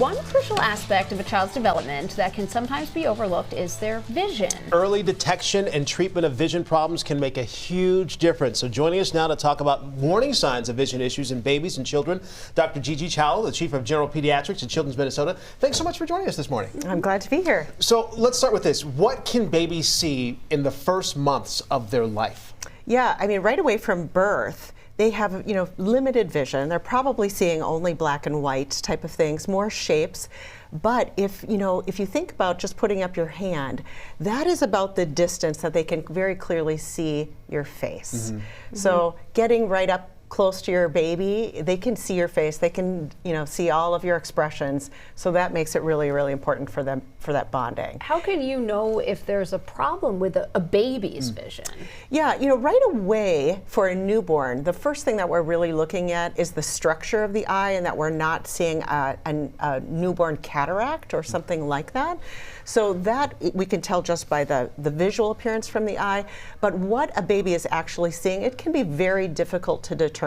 one crucial aspect of a child's development that can sometimes be overlooked is their vision. Early detection and treatment of vision problems can make a huge difference. So joining us now to talk about warning signs of vision issues in babies and children, Dr. Gigi Chawla, the Chief of General Pediatrics at Children's Minnesota. Thanks so much for joining us this morning. I'm glad to be here. So let's start with this. What can babies see in the first months of their life? Yeah, I mean, right away from birth, they have, limited vision. They're probably seeing only black and white type of things, more shapes. But if you think about just putting up your hand, that is about the distance that they can very clearly see your face. Mm-hmm. So getting right up close to your baby, they can see your face, they can see all of your expressions, so that makes it really, really important for them for that bonding. How can you know if there's a problem with a baby's vision? Yeah, right away for a newborn, the first thing that we're really looking at is the structure of the eye, and that we're not seeing a newborn cataract or something like that. So that we can tell just by the visual appearance from the eye, but what a baby is actually seeing, it can be very difficult to determine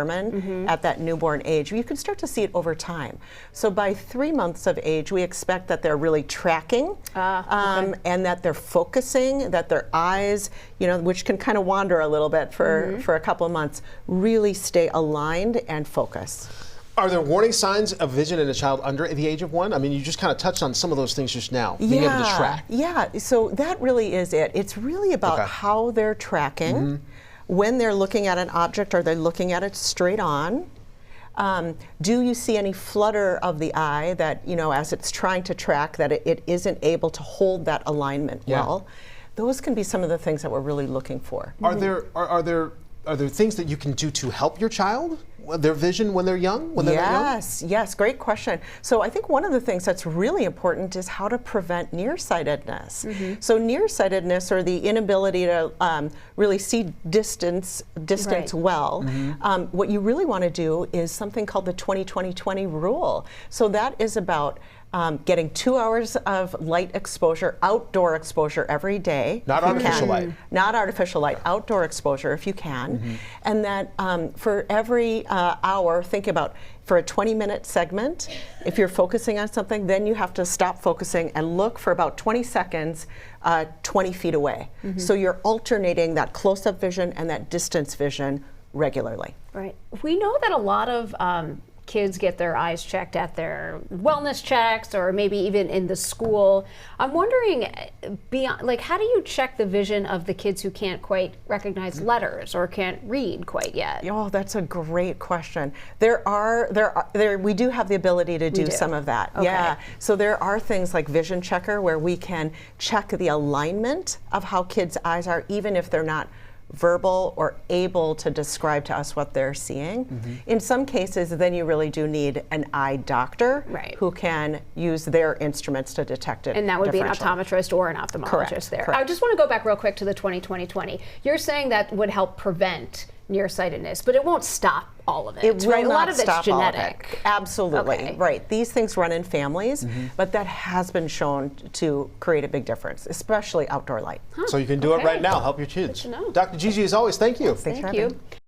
at that newborn age. You can start to see it over time. So by 3 months of age, we expect that they're really tracking and that they're focusing, that their eyes, which can kind of wander a little bit for a couple of months, really stay aligned and focus. Are there warning signs of vision in a child under the age of 1? I mean, you just kind of touched on some of those things just now, being able to track. Yeah, so that really is it. It's really about how they're tracking. When they're looking at an object, are they looking at it straight on? Do you see any flutter of the eye that, as it's trying to track, that it isn't able to hold that alignment well? Those can be some of the things that we're really looking for. Are there things that you can do to help your child, their vision when they're young? Yes, great question. So I think one of the things that's really important is how to prevent nearsightedness. So nearsightedness, or the inability to really see distance well, what you really want to do is something called the 20-20-20 rule. So that is about getting 2 hours of light exposure, outdoor exposure every day. Not artificial light. Not artificial light, outdoor exposure if you can. And that for every hour, think about, for a 20-minute segment, if you're focusing on something, then you have to stop focusing and look for about 20 seconds 20 feet away. So you're alternating that close-up vision and that distance vision regularly. Right. We know that a lot of kids get their eyes checked at their wellness checks, or maybe even in the school. I'm wondering, beyond, how do you check the vision of the kids who can't quite recognize letters or can't read quite yet? Oh, that's a great question. We do have the ability to do some of that. Okay. Yeah. So there are things like Vision Checker, where we can check the alignment of how kids' eyes are, even if they're not verbal or able to describe to us what they're seeing. In some cases, then you really do need an eye doctor who can use their instruments to detect it. And that would be an optometrist or an ophthalmologist there. Correct. I just want to go back real quick to the 20-20-20. You're saying that would help prevent nearsightedness, but it won't stop all of it. It will a lot of stop it's genetic. Absolutely, right. These things run in families, but that has been shown to create a big difference, especially outdoor light. So you can do it right now. Help your kids. Good to know. Dr. Gigi, as always, thank you. Thanks for having me.